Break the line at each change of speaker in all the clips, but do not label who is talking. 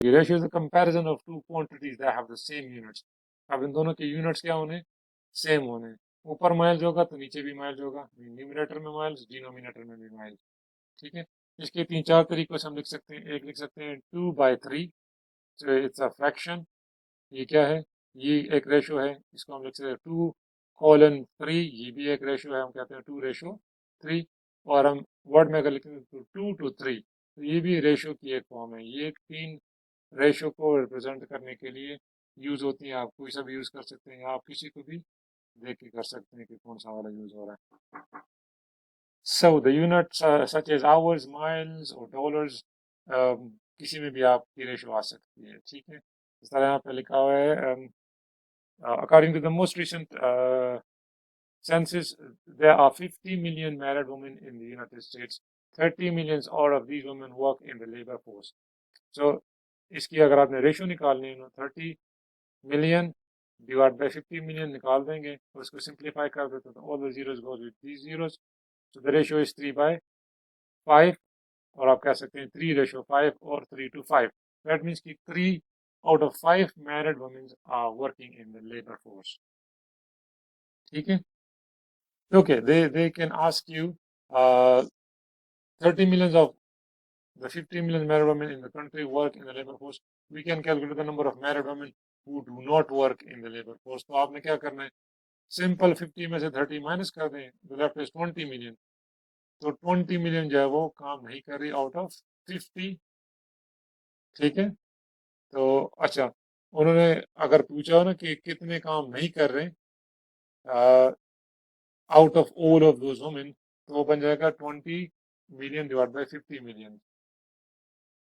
The ratio is a comparison of two quantities that have the same units. अब इन दोनों के units क्या होने, सेम होने. ऊपर माइल्स होगा तो नीचे भी माइल्स होगा, न्यूमरेटर में माइल्स, डिनोमिनेटर में भी माइल्स. ठीक है. इसके तीन चार तरीकों से हम लिख सकते हैं. एक लिख सकते हैं 2/3, so इट्स अ फ्रैक्शन. ये क्या है, ये एक रेशो है, इसको हम लिख सकते हैं 2:3. ये भी एक रेशो है, हम कहते हैं 2:3. और हम वर्ड में अगर लिखेंगे तो 2:3, तो ये भी रेशो की एक फॉर्म है. ये तीन रेशो को रिप्रेजेंट करने के लिए यूज होती है. आप कोई सा भी यूज कर सकते हैं, आप किसी को भी देख के कर सकते हैं कि कौन सा वाला यूज हो रहा है. So the units such as hours, miles और डॉलर्स, किसी में भी आपकी रेशो आ सकती है. ठीक है. इस तरह यहाँ पे लिखा हुआ है, according to the most recent census, there are 50 million married women in the United States. 30 million out of these women work in the labor force. So इसकी अगर आपने रेशो निकालनी है, 30 million divided by 50 million निकाल देंगे और इसको simplify कर देते तो all the zeros goes with these zeros. So the ratio is 3/5, और आप कह सकते हैं 3:5 or 3:5. That means कि 3 out of 5 married women are working in the labor force. ठीक है. Okay, they can ask you 30 millions of the 50 million married women in the country work in the labor force. We can calculate the number of married women who do not work in the labor force. तो आपने क्या करना है, simple 50 में से 30 minus कर दें, तो लेफ्ट इज 20 मिलियन. तो 20 मिलियन जो है वो काम नहीं कर रही आउट ऑफ 50. ठीक है. तो अच्छा, उन्होंने अगर पूछा हो ना कि कितने काम नहीं कर रहे out of all of those women, तो वो बन जाएगा 20 million divide by 50 million,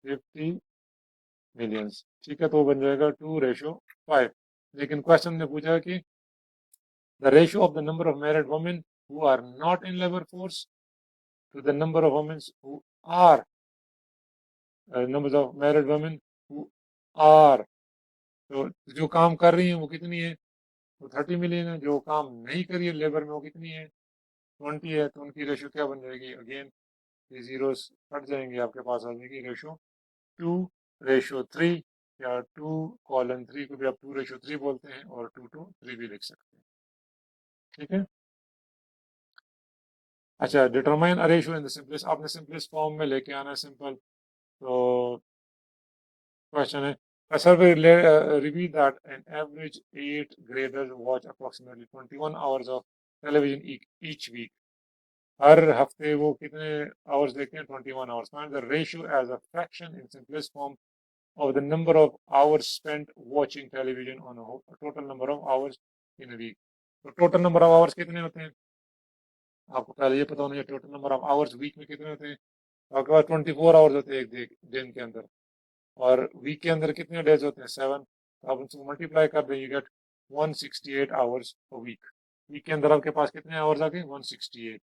50 millions. ठीक है. तो वो बन जाएगा 2:5. लेकिन क्वेश्चन ने पूछा कि the ratio of the number of married women who are not in labour force to the number of women who are, number of married women who are, तो जो काम कर रही है वो कितनी है, तो 30 मिलियन है. जो काम नहीं करी है लेबर में वो कितनी है, 20 है. तो उनकी रेशो क्या बन जाएगी, अगेन ये जीरोस कट जाएंगे, आपके पास आ जाएगी रेशो 2:3, या 2:3 को भी आप 2:3 बोलते हैं और 2:3 भी लिख सकते हैं. ठीक है. अच्छा, determine a ratio in the simplest, आपने सिंपलेस्ट फॉर्म में लेके आना है सिंपल. तो क्वेश्चन है, a survey revealed that an average 8th graders watch approximately 21 hours of television each week. हर हफ्ते वो कितने आवर्स देखते हैं, 21 hours. Find the ratio as a fraction in simplest form of the number of hours spent watching television on a total number of hours in a week. तो total number of hours कितने होते हैं, आपको पहले ये पता होना चाहिए. total number of hours week में कितने होते हैं, आपके पास 24 आवर्स होते हैं एक दिन के अंदर, और वीक के अंदर कितने डेज होते हैं, 7. तो आप उनको मल्टीप्लाई कर दें, you get 168 hours per week. Week के अंदर आपके पास कितने आवर्स आ गए, 168.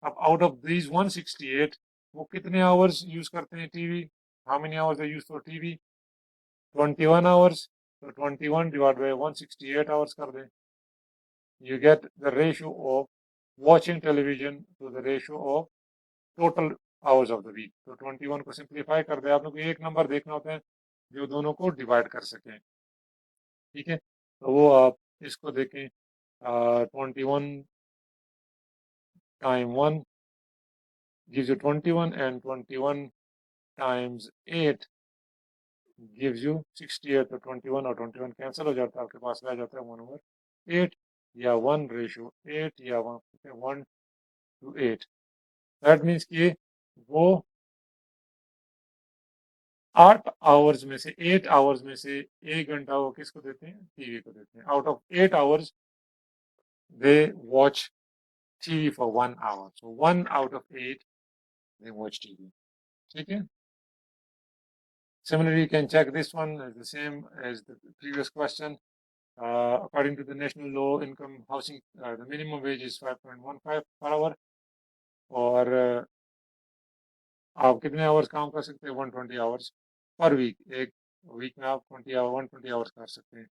अब आउट ऑफ दीज 168 वो कितने आवर्स यूज करते हैं TV, how many hours they use for TV, 21 hours. So 21 divided by 168 hours कर दें, you get the ratio of watching television to the ratio of total hours of the week. तो 21 को simplify कर दे, आप लोग को एक नंबर देखना होता है जो दोनों को डिवाइड कर सकें. ठीक है. तो वो आप इसको देखें, 21 time 1 gives you 21, and 21 times 8 gives you 68. तो 21 और 21 कैंसिल हो जाता है, आपके पास रह जाता है 1/8 या 1:8 या 1:8. दैट मीन्स कि वो 8 आवर्स में से 8 आवर्स में से 1 घंटा वो किसको देते हैं, टीवी को देते हैं. Out of 8 hours they watch TV for 1 hour. So 1 out of 8 they watch TV. ठीक है. Similarly, you can check this one as the same as the previous question. According to the national low income housing, the minimum wage is 5.15 per hour. और आप कितने hours काम कर सकते हैं, 120 hours per week. एक वीक में आप 120 आवर्स कर सकते हैं.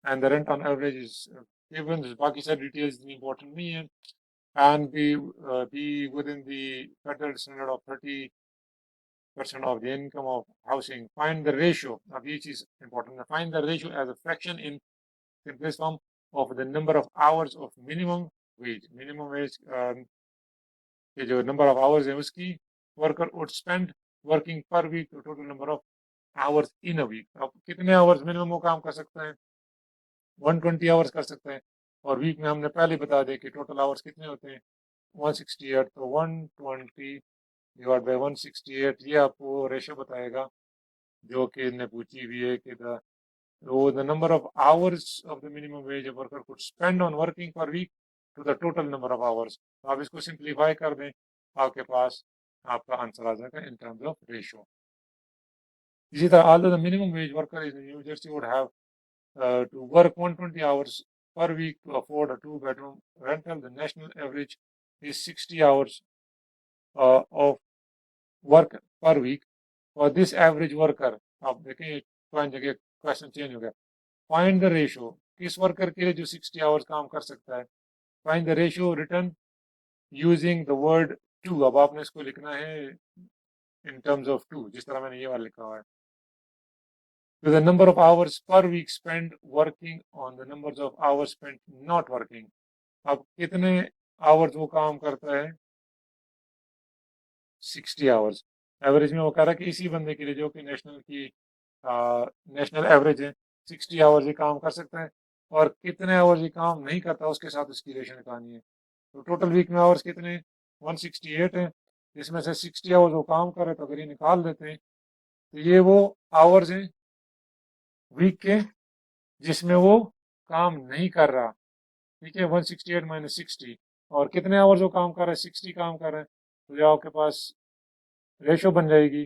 And the rent on average is given. बाकी सारी डिटेल्स इतनी इंपॉर्टेंट नहीं है. And be with in the federal standard of percent of the income of housing. Find the ratio. अब ये चीज important है. Find the ratio as a fraction in simplest form of the number of hours of minimum wage. Minimum wage के जो number of hours है उसकी worker would spend working per week to total number of hours in a week. अब कितने hours minimum वो काम कर सकते हैं? 120 hours कर सकते हैं. और वीक में हमने पहले बता दिया कि टोटल आवर्स कितने होते हैं 168. तो 120 डिवाइड बाई 168 ये आपको रेशो बताएगा जो कि ने पूछी हुई है कि the number of hours of the minimum wage worker could spend on working per week to the total number of hours. तो आप इसको सिंप्लीफाई कर दें आपके पास आपका आंसर आ जाएगा in terms of ratio. इसी तरह although the minimum wage worker in New Jersey would have to work 120 hours per week to afford a 2-bedroom rental, the national average is 60 hours of work per week. For this average worker, आप देखें point जगह question change हो गया. Find the ratio, किस worker के लिए जो 60 hours काम कर सकता है. Find the ratio return using the word to. अब आपने इसको लिखना है इन टर्म्स ऑफ टू, जिस तरह मैंने ये वाला लिखा हुआ है. To the number of hours per week spent working on the numbers of hours spent not working. अब कितने आवर्स वो काम करता है 60 आवर्स. एवरेज में वो कह रहा है कि इसी बंदे के लिए जो कि नेशनल एवरेज है 60 आवर्स ये काम कर सकता है. और कितने आवर्स ये काम नहीं करता उसके साथ उसकी रेशो निकालनी है. तो टोटल वीक में आवर्स कितने 168 है. इसमें से 60 आवर्स वो काम कर रहे तो अगर ये निकाल देते हैं तो ये वो आवर्स हैं वीक के जिसमें वो काम नहीं कर रहा. ठीक है 168 माइनस 60. और कितने आवर्स वो काम कर रहा है 60 काम कर रहा है. तो जो आपके पास रेशो बन जाएगी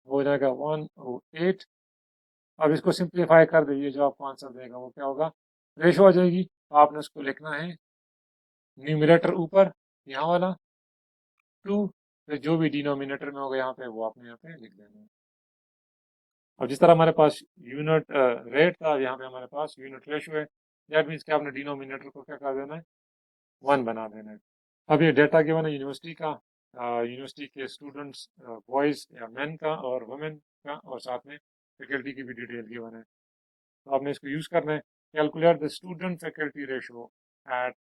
वो हो जाएगा 108. अब इसको सिंप्लीफाई कर दीजिए जो आपको आंसर देगा वो क्या होगा रेशो आ जाएगी. आपने उसको लिखना है न्यूमरेटर ऊपर यहाँ वाला 2, फिर जो भी डिनोमिनेटर में होगा यहाँ पे वो आपने यहाँ पे लिख देना है. अब जिस तरह हमारे पास यूनिट रेट था यहाँ पे हमारे पास यूनिट रेशो है. दैट मीन्स कि आपने डिनोमिनेटर को क्या कर देना है 1 बना देना है. अब ये डेटा गिवन है यूनिवर्सिटी का, यूनिवर्सिटी के स्टूडेंट्स बॉयज़ या मैन का और वुमेन का, और साथ में फैकल्टी की भी डिटेल गिवन है. तो आपने इसको यूज़ करना है. Calculate the student faculty ratio at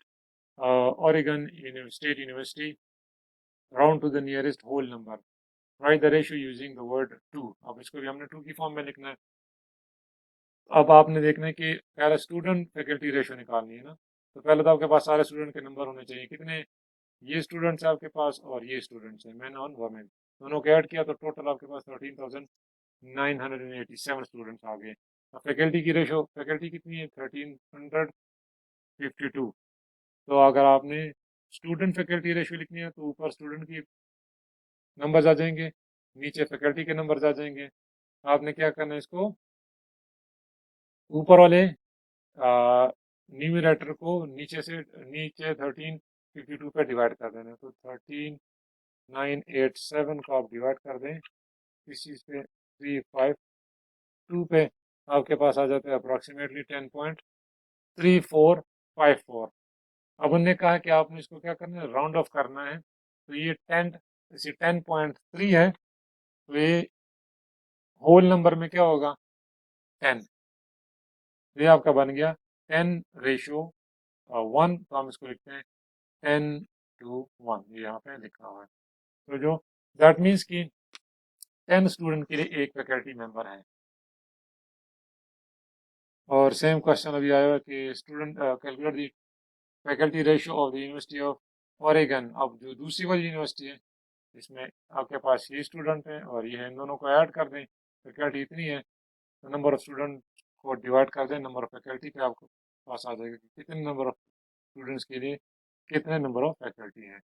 Oregon State University round to the nearest whole number. Write the ratio using the word 2. अब इसको भी हमने 2 की फॉर्म में लिखना है. अब आपने देखना है कि पहले स्टूडेंट फैकल्टी रेशो निकालनी है ना. तो पहले तो आपके पास सारे स्टूडेंट के नंबर होने चाहिए. कितने ये स्टूडेंट्स हैं आपके पास और ये स्टूडेंट्स हैं मैन और वुमेन. दोनों को ऐड किया तो टोटल आपके पास 13,987 स्टूडेंट्स आ गए. अब फैकल्टी की रेशो फैकल्टी कितनी है 1352. तो अगर आपने स्टूडेंट फैकल्टी रेशो लिखनी है तो ऊपर स्टूडेंट की नंबर्स आ जाएंगे, नीचे फैकल्टी के नंबर्स आ जाएंगे. आपने क्या करना है इसको ऊपर वाले न्यूमरेटर को नीचे 1352 पे डिवाइड कर देना. तो 13,987 को आप डिवाइड कर दें इस चीज़ पे 352 पे आपके पास आ जाता है अप्रॉक्सीमेटली 10.3454. अब उनने कहा कि आपने इसको क्या करना है राउंड ऑफ करना है. तो ये 10.3 है. तो ये होल नंबर में क्या होगा 10. ये आपका बन गया 10:1. तो हम इसको लिखते हैं 10:1. ये यहाँ पे लिखा हुआ है. तो जो दैट मीन्स कि 10 स्टूडेंट के लिए एक फैकल्टी मेंबर है. और सेम क्वेश्चन अभी आया है कि student calculate the faculty ratio of the university of Oregon. अब जो दूसरी वाली यूनिवर्सिटी है इसमें आपके पास ये स्टूडेंट हैं और ये इन दोनों को ऐड कर दें. फैकल्टी इतनी है तो नंबर ऑफ स्टूडेंट को डिवाइड कर दें नंबर ऑफ फैकल्टी पे आपको पास आ जाएगा कि कितने नंबर ऑफ स्टूडेंट्स के लिए कितने नंबर ऑफ फैकल्टी हैं.